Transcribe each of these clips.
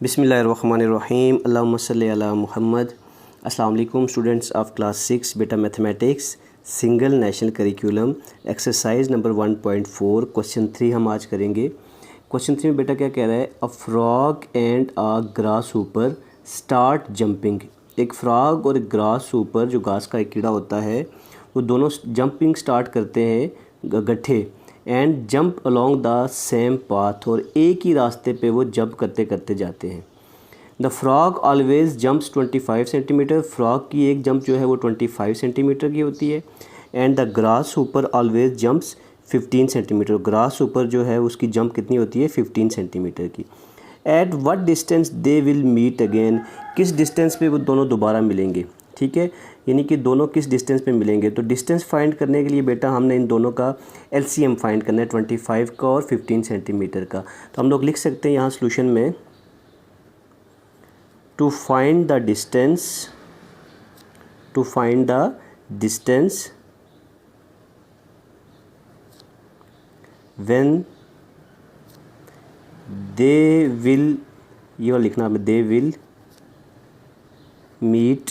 बिस्मिल्लाहिर्रहमानिर्रहीम अल्लाहुम्मा सल्ली अला मुहम्मद। अस्सलाम वालेकुम स्टूडेंट्स ऑफ क्लास 6 बेटा mathematics single national curriculum exercise number 1.4 question 3 हम आज करेंगे। क्वेश्चन 3 में बेटा क्या कह रहा है, a frog and a grass ऊपर स्टार्ट जंपिंग। एक फ्रॉग और एक ग्रास ऊपर जो घास का एक कीड़ा होता है वो दोनों जंपिंग स्टार्ट करते हैं गड्ढे and jump along the same path, और एक ही रास्ते पे वो जंप करते करते जाते हैं। The frog always jumps 25 centimetre. Frog की एक जंप जो है वो 25 सेंटीमीटर की होती है। एंड द ग्रास ऊपर ऑलवेज जंप्स 15 सेंटीमीटर। ग्रास ऊपर जो है उसकी जंप कितनी होती है, 15 सेंटीमीटर की। At what distance they will meet again. किस डिस्टेंस पे वो दोनों दोबारा मिलेंगे, ठीक है, यानी कि दोनों किस डिस्टेंस पे मिलेंगे। तो डिस्टेंस फाइंड करने के लिए बेटा हमने इन दोनों का एलसीएम फाइंड करना है, 25 का और 15 सेंटीमीटर का। तो हम लोग लिख सकते हैं यहाँ सोल्यूशन में, to find the distance when they will, ये वाला लिखना है, they will meet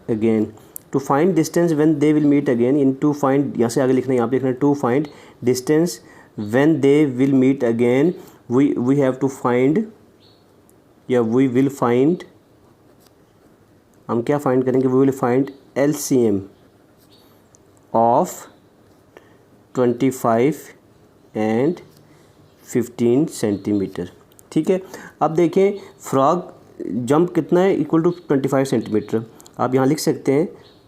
again. To find distance when they will meet again, in to find, यहाँ से आगे लिखना है, यहाँ पे लिखना है to find distance when they will meet again. We have to find, या वी विल फाइंड, हम क्या फाइंड करेंगे, we will find LCM of 25 and 15 centimetre, ठीक है। अब देखें फ्रॉग जंप कितना है, इक्वल टू 25 सेंटीमीटर। आप यहाँ लिख सकते हैं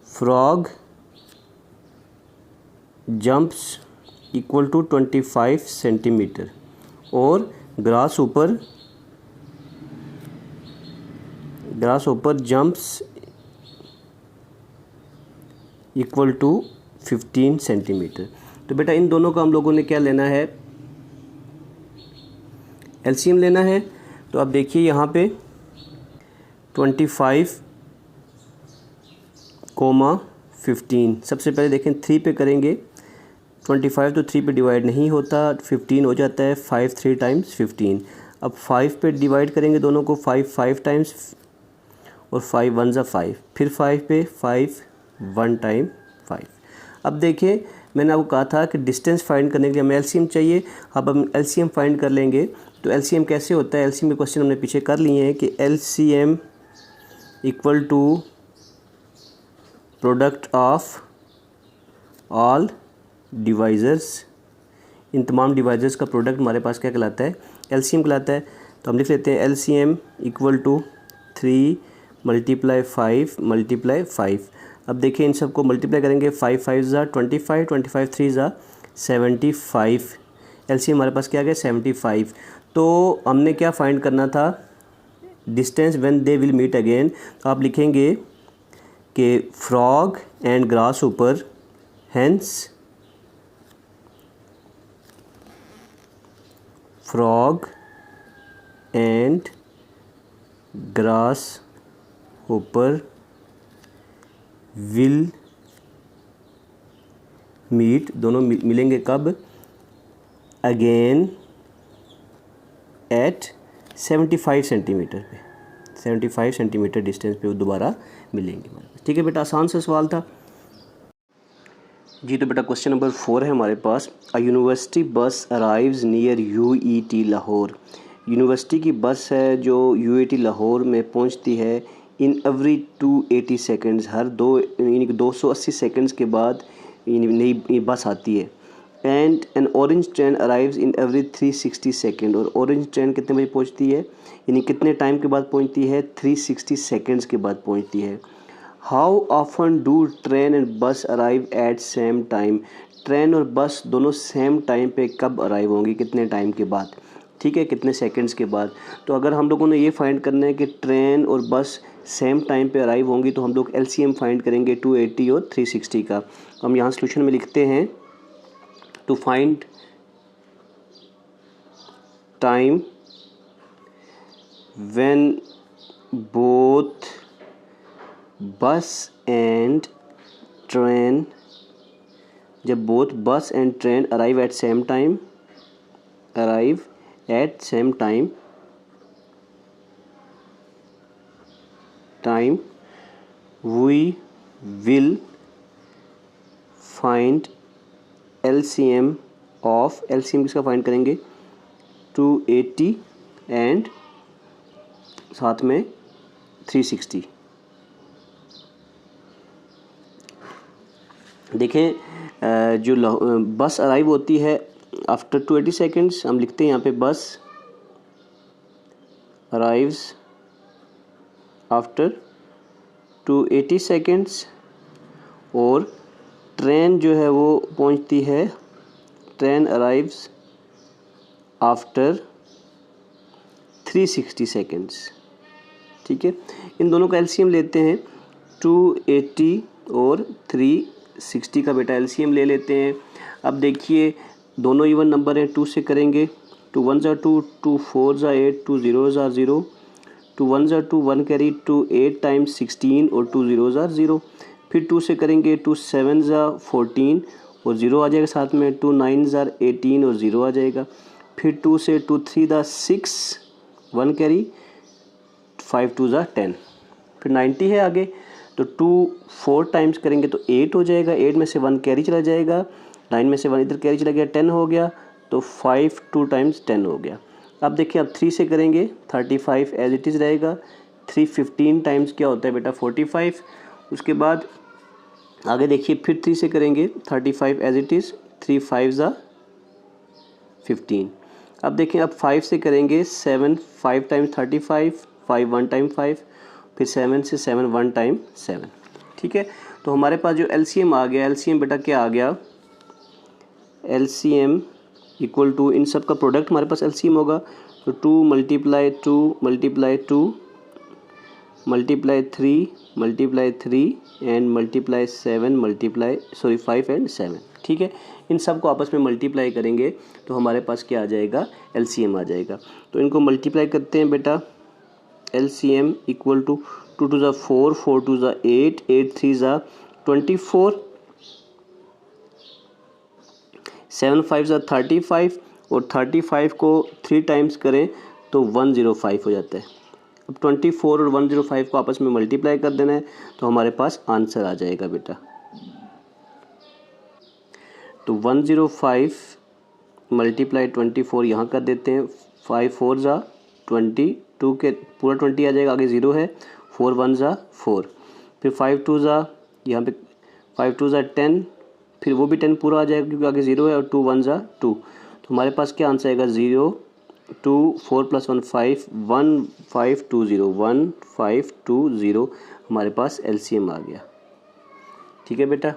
frog jumps equal to 25 centimetre, और grasshopper jumps equal to 15 centimetre. तो बेटा इन दोनों का हम लोगों ने क्या लेना है, एलसीएम लेना है। तो अब देखिए यहाँ पे 25, 15, सबसे पहले देखें 3 पे करेंगे। 25 तो 3 पे डिवाइड नहीं होता, 15 हो जाता है, 5 3 टाइम्स 15। अब 5 पे डिवाइड करेंगे दोनों को, 5 टाइम्स, और 5 1 ज़ा 5, फिर 5 पे 5 1 टाइम 5। अब देखिए मैंने आपको कहा था कि डिस्टेंस फाइंड करने के लिए हमें एलसीएम चाहिए। अब हम एलसीएम फाइंड कर लेंगे। तो एलसीएम कैसे होता है, एलसीएम के क्वेश्चन हमने पीछे कर लिए हैं कि LCM equal to product of all divisors. इन तमाम डिवाइजर्स का प्रोडक्ट हमारे पास क्या कहलाता है, एलसीएम कहलाता है। तो हम लिख लेते हैं एलसीएम इक्वल टू 3 × 5 × 5। अब देखिए इन सबको मल्टीप्लाई करेंगे, 5 5 ज़ा 25, 25 3 ज़ा 75। एलसीएम हमारे पास क्या आ गया, 75। तो हमने क्या फाइंड करना था, distance when they will meet again. तो आप लिखेंगे कि frog and grasshopper, hence frog and grasshopper will meet, दोनों मिलेंगे कब, अगेन एट 75 सेंटीमीटर पे, 75 सेंटीमीटर डिस्टेंस पे वो दोबारा मिलेंगे। ठीक है बेटा, आसान सा सवाल था जी। तो बेटा क्वेश्चन नंबर 4 है हमारे पास, अ यूनिवर्सिटी बस arrives near UET Lahore. University की बस है जो यूईटी लाहौर में पहुंचती है इन एवरी 280 सेकेंड्स, हर यानी कि 280 सेकेंड्स के बाद नई बस आती है। And N orange train arrives in every 360 second, और ऑरेंज ट्रेन कितने बजे पहुंचती है, यानी कितने टाइम के बाद पहुंचती है, 360 सेकेंड्स के बाद पहुंचती है। How often do train and bus arrive at same time. Train और बस दोनों सेम टाइम पे कब अराइव होंगी, कितने टाइम के बाद, ठीक है, कितने सेकंड्स के बाद। तो अगर हम लोगों ने ये फाइंड करना है कि ट्रेन और बस सेम टाइम पे अराइव होंगी, तो हम लोग एलसीएम फाइंड करेंगे 280 और 360 का। हम यहाँ सोल्यूशन में लिखते हैं, to find time when both bus and train, जब both bus and train arrive at same time, time we will find LCM of, LCM किसका फाइंड करेंगे, 280 एंड साथ में 360। देखें जो बस अराइव होती है आफ्टर 280 सेकेंड्स, हम लिखते हैं यहाँ पे बस अराइव्स आफ्टर 280 सेकेंड्स, और ट्रेन जो है वो पहुँचती है, ट्रेन अराइव्स आफ्टर 360 सेकेंड्स। ठीक है, इन दोनों का LCM लेते हैं, 280 और 360 का बेटा LCM ले लेते हैं। अब देखिए दोनों इवन नंबर हैं, 2 से करेंगे, 2 1 ज़ा 2, 2 4 ज़ा 8, 2 0 ज़ा 0, 2 1 ज़ा 2, 1 कैरी, 2 8 टाइम्स 16 और 2 0 ज़ा 0। फिर 2 से करेंगे, 2 7 ज़ा 14 और 0 आ जाएगा साथ में, 2 9 ज़ा 18 और 0 आ जाएगा। फिर 2 से 2 3 ज़ा 6, 1 कैरी, 5 2 ज़ा 10, फिर 90 है आगे, तो 2 4 टाइम्स करेंगे तो 8 हो जाएगा, 8 में से 1 कैरी चला जाएगा, 9 में से 1 इधर कैरी चला गया, 10 हो गया, तो 5 2 टाइम्स 10 हो गया। अब देखिए अब 3 से करेंगे, 35 एज इट इज़ रहेगा, 3 15 टाइम्स क्या होता है बेटा 45। उसके बाद आगे देखिए फिर 3 से करेंगे, 35 एज इट इज़, 3 5 ज़ा 15। अब देखें अब 5 से करेंगे, 7 5 टाइम 35, 5 1 टाइम 5, फिर 7 से 7 1 टाइम 7। ठीक है, तो हमारे पास जो LCM आ गया, LCM बेटा क्या आ गया, LCM इक्वल टू, इन सब का प्रोडक्ट हमारे पास LCM होगा, तो 2 multiply 2 multiply 2 multiply 3 multiply 3 and multiply 7 multiply 5 and 7। ठीक है, इन सब को आपस में मल्टीप्लाई करेंगे तो हमारे पास क्या आ जाएगा, LCM आ जाएगा। तो इनको मल्टीप्लाई करते हैं बेटा, LCM इक्वल टू 2 2 ज़ा 4, 4 2 ज़ा 8, 8 3 ज़ा 24, 7 5 ज़ा 35 और 35 को 3 टाइम्स करें तो 105 हो जाता है। अब 24 और 105 को आपस में मल्टीप्लाई कर देना है तो हमारे पास आंसर आ जाएगा बेटा। तो 105 मल्टीप्लाई 24 यहाँ कर देते हैं, 5 4 ज़ा 22 के पूरा 20 आ जाएगा, आगे 0 है, 4 1 ज़ा 4, फिर 5 2 ज़ा यहाँ पे 5 2 ज़ा 10, फिर वो भी 10 पूरा आ जाएगा क्योंकि आगे 0 है, और 2 1 ज़ा 2। तो हमारे पास क्या आंसर आएगा, 0 2 4 + 1 5 1 5 2 0 1 5 2 0, हमारे पास LCM आ गया। ठीक है बेटा,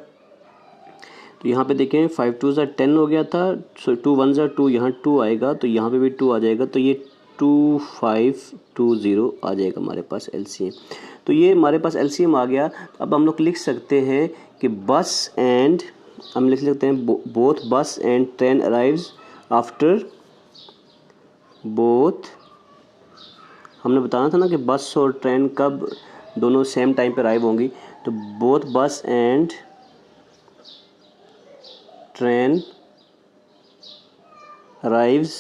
तो यहाँ पे देखें 5 2 ज़ा 10 हो गया था, 2 1 ज़ा 2, यहाँ 2 आएगा तो यहाँ पे भी 2 आ जाएगा, तो ये 2 5 2 0 आ जाएगा हमारे पास LCM। तो ये हमारे पास LCM आ गया। अब हम लोग लिख सकते हैं कि बस एंड, हम लिख सकते हैं both bus and train arrives after, both, हमने बताना था ना कि बस और ट्रेन कब दोनों सेम टाइम पर अराइव होंगी, तो both bus and train arrives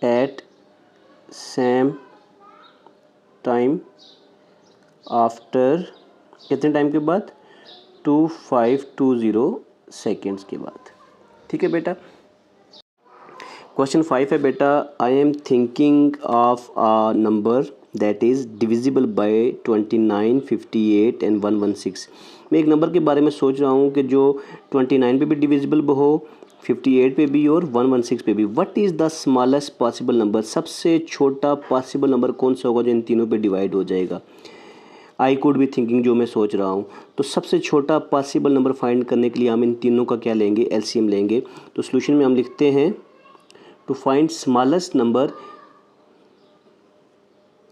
at same time after, कितने टाइम के बाद, 2520 सेकेंड्स के बाद। ठीक है बेटा, क्वेश्चन 5 है बेटा, I am thinking of a number that is divisible by 29 58 and 116। मैं एक नंबर के बारे में सोच रहा हूँ कि जो 29 पे भी डिविजिबल हो, 58 पे भी और 116 पे भी। What is the smallest possible number, सबसे छोटा पॉसिबल नंबर कौन सा होगा जो इन तीनों पे डिवाइड हो जाएगा। आई कुड बी थिंकिंग, जो मैं सोच रहा हूँ, तो सबसे छोटा पॉसिबल नंबर फाइंड करने के लिए हम इन तीनों का क्या लेंगे, LCM लेंगे। तो सोल्यूशन में हम लिखते हैं to find smallest number,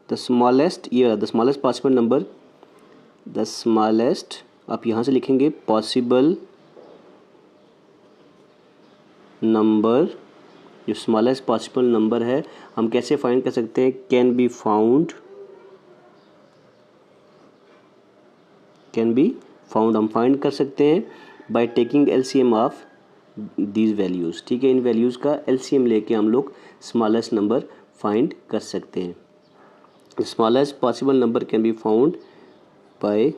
the smallest, ये the smallest possible number, the smallest, आप यहाँ से लिखेंगे पॉसिबल नंबर, जो स्मॉलेस्ट पॉसिबल नंबर है हम कैसे फाइंड कर सकते हैं, कैन बी फाउंड हम फाइंड कर सकते हैं by taking LCM of these values. ठीक है, इन वैल्यूज़ का LCM लेके हम लोग स्मॉलेस्ट नंबर फाइंड कर सकते हैं। Smallest possible number can be found by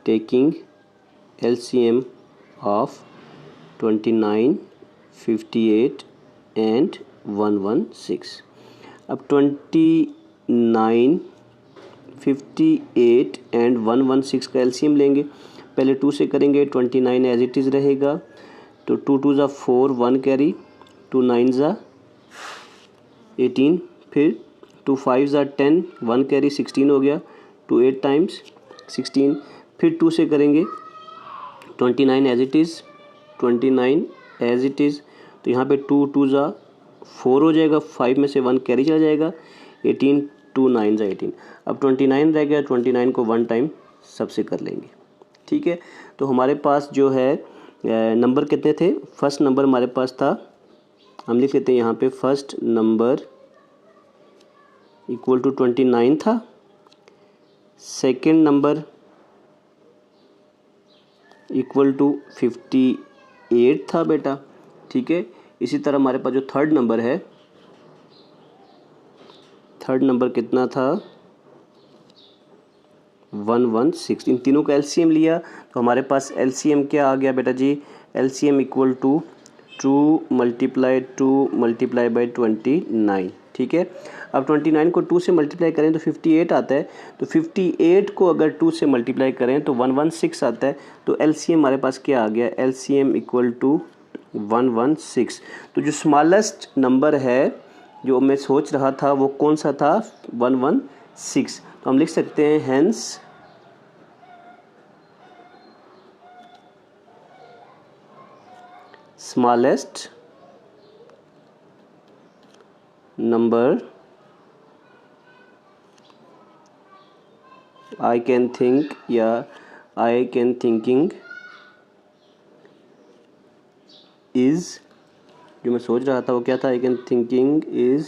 taking LCM of 29, 58 and 116। अब 29, 58 एंड 116 का LCM लेंगे। पहले 2 से करेंगे, 29 एज इट इज़ रहेगा, तो 2 2 ज़ा 4, 1 कैरी, 2 9 ज़ा 18, फिर 2 5 ज़ा 10, 1 कैरी 16 हो गया, 2 8 टाइम्स 16, फिर 2 से करेंगे 29 as it is, 29 as it is, तो यहाँ पे 2 2 ज़ा 4 हो जाएगा, 5 में से 1 कैरी चला जाएगा, 18, 2 9 ज़ा 18। अब 29 रह गया, 29 को 1 टाइम सबसे कर लेंगे। ठीक है, तो हमारे पास जो है नंबर कितने थे? फर्स्ट नंबर हमारे पास था, हम लिख लेते हैं यहाँ पे, फर्स्ट नंबर इक्वल टू 29 था, सेकेंड नंबर इक्वल टू 58 था बेटा। ठीक है, इसी तरह हमारे पास जो थर्ड नंबर है, थर्ड नंबर कितना था? 116। इन तीनों का LCM लिया तो हमारे पास LCM क्या आ गया बेटा जी? LCM equal to 2 multiply by 29। ठीक है, अब 29 को 2 से मल्टीप्लाई करें तो 58 आता है, तो 58 को अगर 2 से मल्टीप्लाई करें तो 116 आता है, तो LCM हमारे पास क्या आ गया? LCM equal to 116। तो जो स्मॉलेस्ट नंबर है जो मैं सोच रहा था वो कौन सा था? 116। तो हम लिख सकते हैं hence smallest number I can think या I can thinking is, जो मैं सोच रहा था वो क्या था? I can thinking is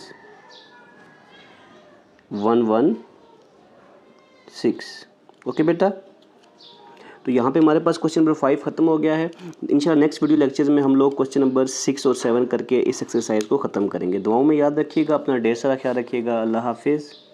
116। Okay बेटा, तो यहाँ पे हमारे पास क्वेश्चन नंबर 5 ख़त्म हो गया है। इंशाल्लाह नेक्स्ट वीडियो लेक्चर्स में हम लोग क्वेश्चन नंबर 6 और 7 करके इस एक्सरसाइज को ख़त्म करेंगे। दुआओं में याद रखिएगा, अपना ढेर सारा ख्याल रखिएगा। अल्लाह हाफिज़।